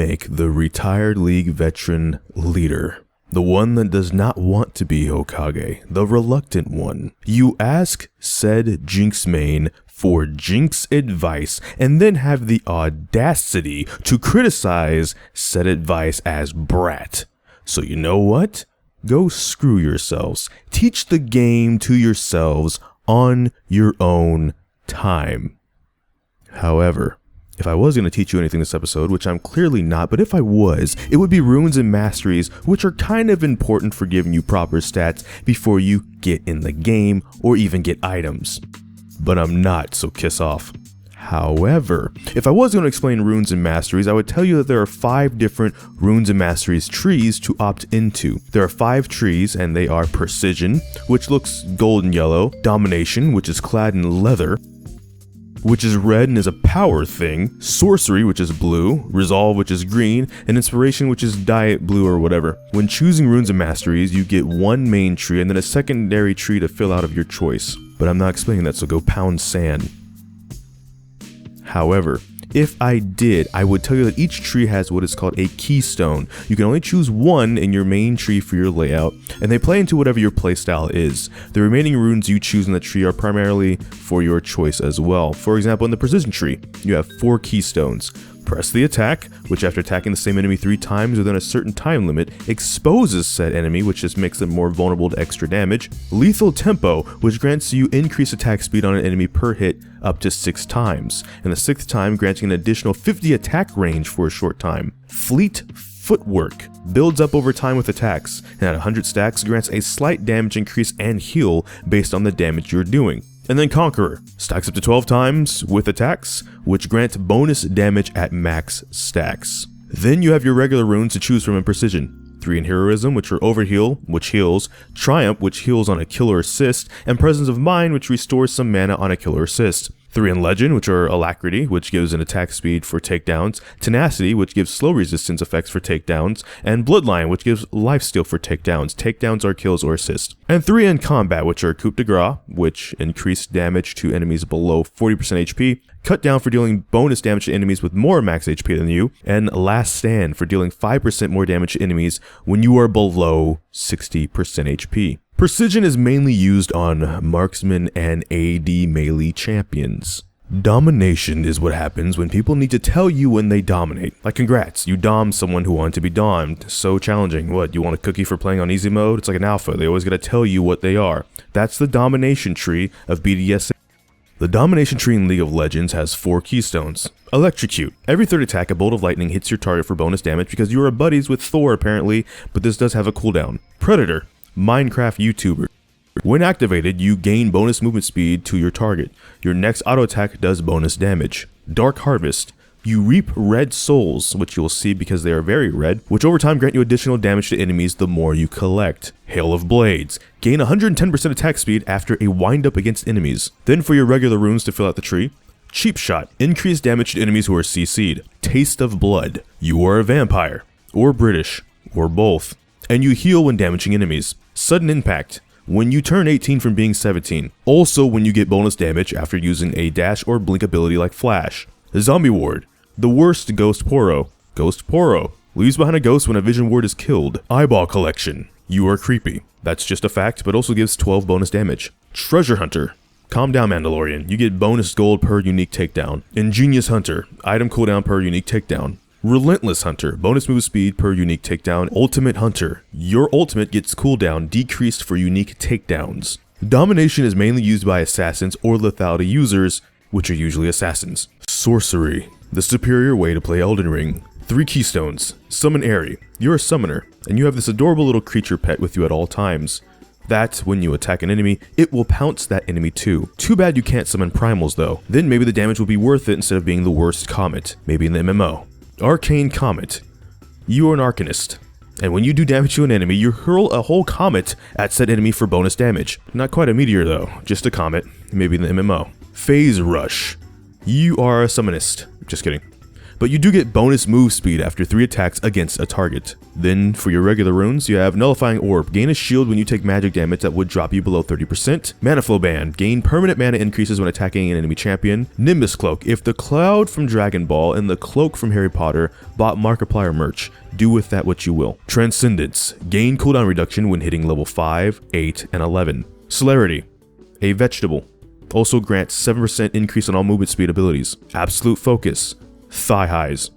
make the retired league veteran leader. The one that does not want to be Hokage, the reluctant one. You ask said Jinx main for Jinx advice and then have the audacity to criticize said advice as brat. So you know what? Go screw yourselves. Teach the game to yourselves on your own time. However, if I was going to teach you anything this episode, which I'm clearly not, but if I was, it would be runes and masteries, which are kind of important for giving you proper stats before you get in the game or even get items. But I'm not, so kiss off. However, if I was going to explain runes and masteries, I would tell you that there are 5 different runes and masteries trees to opt into. There are 5 trees, and they are precision, which looks golden yellow, domination, which is clad in leather, which is red and is a power thing, sorcery, which is blue, resolve, which is green, and inspiration, which is diet blue or whatever. When choosing runes and masteries, you get one main tree and then a secondary tree to fill out of your choice. But I'm not explaining that, so go pound sand. However, if I did, I would tell you that each tree has what is called a keystone. You can only choose one in your main tree for your layout, and they play into whatever your playstyle is. The remaining runes you choose in the tree are primarily for your choice as well. For example, in the precision tree, you have 4 keystones. Press the attack, which after attacking the same enemy 3 times within a certain time limit, exposes said enemy, which just makes them more vulnerable to extra damage. Lethal tempo, which grants you increased attack speed on an enemy per hit up to 6 times, and the 6th time granting an additional 50 attack range for a short time. Fleet footwork builds up over time with attacks, and at 100 stacks grants a slight damage increase and heal based on the damage you're doing. And then Conqueror stacks up to 12 times with attacks, which grant bonus damage at max stacks. Then you have your regular runes to choose from in Precision. 3 in Heroism, which are Overheal, which heals, Triumph, which heals on a kill or assist, and Presence of Mind, which restores some mana on a kill or assist. 3 in Legend, which are Alacrity, which gives an attack speed for takedowns, Tenacity, which gives slow resistance effects for takedowns, and Bloodline, which gives lifesteal for takedowns. Takedowns are kills or assists. And 3 in Combat, which are Coup de Grace, which increase damage to enemies below 40% HP, Cut Down for dealing bonus damage to enemies with more max HP than you, and Last Stand for dealing 5% more damage to enemies when you are below 60% HP. Precision is mainly used on marksman and AD melee champions. Domination is what happens when people need to tell you when they dominate. Like congrats, you domed someone who wanted to be domed. So challenging. What, you want a cookie for playing on easy mode? It's like an alpha, they always gotta tell you what they are. That's the domination tree of BDSM. The domination tree in League of Legends has 4 keystones. Electrocute. Every 3rd attack, a bolt of lightning hits your target for bonus damage because you are buddies with Thor apparently, but this does have a cooldown. Predator. Minecraft YouTuber. When activated, you gain bonus movement speed to your target. Your next auto attack does bonus damage. Dark Harvest. You reap red souls, which you'll see because they are very red, which over time grant you additional damage to enemies the more you collect. Hail of Blades. Gain 110% attack speed after a wind up against enemies. Then for your regular runes to fill out the tree, Cheap Shot. Increase damage to enemies who are CC'd. Taste of Blood. You are a vampire, or British, or both, and you heal when damaging enemies. Sudden Impact. When you turn 18 from being 17. Also when you get bonus damage after using a dash or blink ability like Flash. Zombie Ward. The worst Ghost Poro. Ghost Poro. Leaves behind a ghost when a vision ward is killed. Eyeball Collection. You are creepy. That's just a fact, but also gives 12 bonus damage. Treasure Hunter. Calm down, Mandalorian. You get bonus gold per unique takedown. Ingenious Hunter. Item cooldown per unique takedown. Relentless Hunter, bonus move speed per unique takedown. Ultimate Hunter, your ultimate gets cooldown decreased for unique takedowns. Domination is mainly used by assassins or lethality users, which are usually assassins. Sorcery, the superior way to play Elden Ring. 3 keystones. Summon Airy, you're a summoner, and you have this adorable little creature pet with you at all times. That, when you attack an enemy, it will pounce that enemy too. Too bad you can't summon primals though. Then maybe the damage will be worth it instead of being the worst comet, maybe in the MMO. Arcane Comet. You are an Arcanist, and when you do damage to an enemy, you hurl a whole comet at said enemy for bonus damage. Not quite a meteor though, just a comet, maybe in the MMO. Phase Rush. You are a summonist. Just kidding. but you do get bonus move speed after 3 attacks against a target. Then for your regular runes, you have Nullifying Orb. Gain a shield when you take magic damage that would drop you below 30%. Mana Flow Band. Gain permanent mana increases when attacking an enemy champion. Nimbus Cloak. If the Cloud from Dragon Ball and the Cloak from Harry Potter bought Markiplier merch, do with that what you will. Transcendence. Gain cooldown reduction when hitting level 5, 8, and 11. Celerity. A vegetable. Also grants 7% increase on all movement speed abilities. Absolute Focus. Thigh Highs.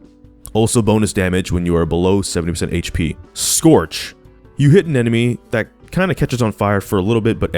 Also bonus damage when you are below 70% HP. Scorch. You hit an enemy that kind of catches on fire for a little bit, but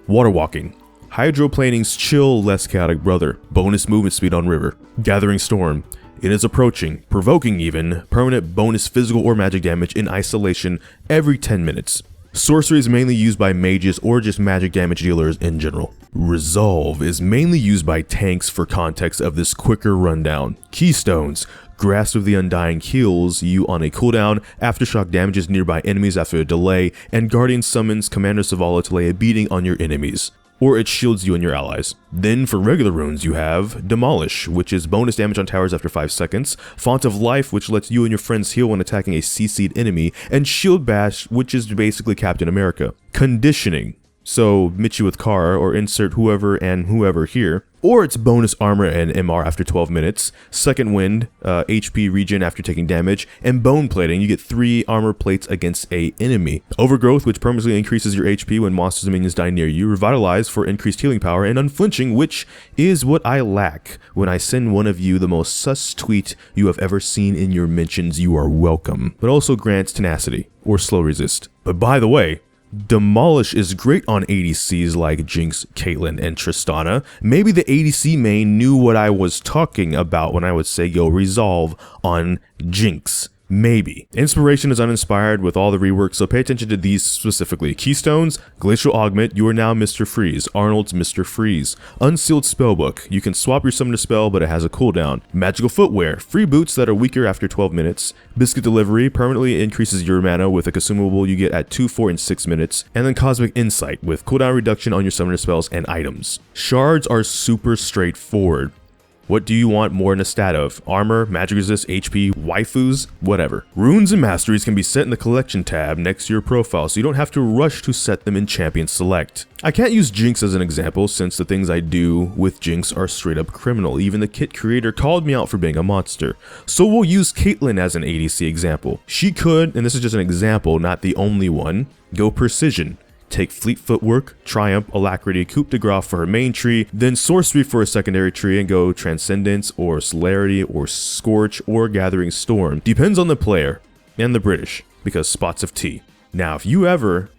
Water Walking. Hydroplaning's chill, less chaotic brother. Bonus movement speed on river. Gathering Storm. It is approaching, provoking even, permanent bonus physical or magic damage in isolation every 10 minutes. Sorcery is mainly used by mages or just magic damage dealers in general. Resolve is mainly used by tanks for context of this quicker rundown. Keystones. Grasp of the Undying heals you on a cooldown, Aftershock damages nearby enemies after a delay, and Guardian summons Commander Zavala to lay a beating on your enemies, or it shields you and your allies. Then for regular runes you have Demolish, which is bonus damage on towers after 5 seconds, Font of Life, which lets you and your friends heal when attacking a CC'd enemy, and Shield Bash, which is basically Captain America. Conditioning. So Michi with Kara, or insert whoever and whoever here. Or it's bonus armor and MR after 12 minutes, Second Wind, HP regen after taking damage, and Bone Plating, you get 3 armor plates against a enemy. Overgrowth, which permanently increases your HP when monsters and minions die near you, Revitalize for increased healing power, and Unflinching, which is what I lack. When I send one of you the most sus tweet you have ever seen in your mentions, you are welcome. But also grants Tenacity, or Slow Resist. But by the way, Demolish is great on ADCs like Jinx, Caitlyn, and Tristana. Maybe the ADC main knew what I was talking about when I would say go Resolve on Jinx. Maybe. Inspiration is uninspired with all the rework, so pay attention to these specifically. Keystones, Glacial Augment, you are now Mr. Freeze. Arnold's Mr. Freeze. Unsealed Spellbook, you can swap your summoner spell, but it has a cooldown. Magical Footwear, free boots that are weaker after 12 minutes. Biscuit Delivery, permanently increases your mana with a consumable you get at 2, 4, and 6 minutes. And then Cosmic Insight, with cooldown reduction on your summoner spells and items. Shards are super straightforward. What do you want more in a stat of? Armor, magic resist, HP, waifus, whatever. Runes and Masteries can be set in the collection tab next to your profile, so you don't have to rush to set them in Champion Select. I can't use Jinx as an example since the things I do with Jinx are straight up criminal. Even the kit creator called me out for being a monster. So we'll use Caitlyn as an ADC example. She could, and this is just an example, not the only one, go Precision. Take Fleet Footwork, Triumph, Alacrity, Coup de Grace for her main tree, then Sorcery for a secondary tree and go Transcendence or Celerity or Scorch or Gathering Storm. Depends on the player and the British, because spots of tea. Now if you ever,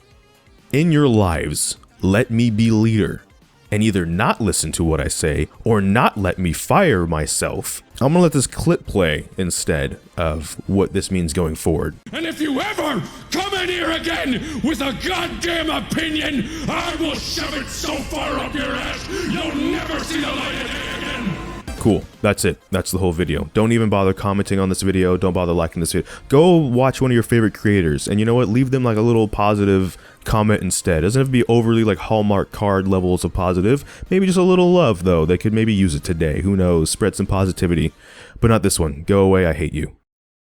in your lives, let me be leader and either not listen to what I say or not let me fire myself, I'm gonna let this clip play instead of what this means going forward. And if you ever come in here again with a goddamn opinion, I will shove it so far up your ass, you'll never see the light of day again. Cool, that's it. That's the whole video. Don't even bother commenting on this video. Don't bother liking this video. Go watch one of your favorite creators, and you know what? Leave them like a little positive comment instead. Doesn't have to be overly like Hallmark card levels of positive. Maybe just a little love though. They could maybe use it today. Who knows? Spread some positivity, but not this one. Go away. I hate you.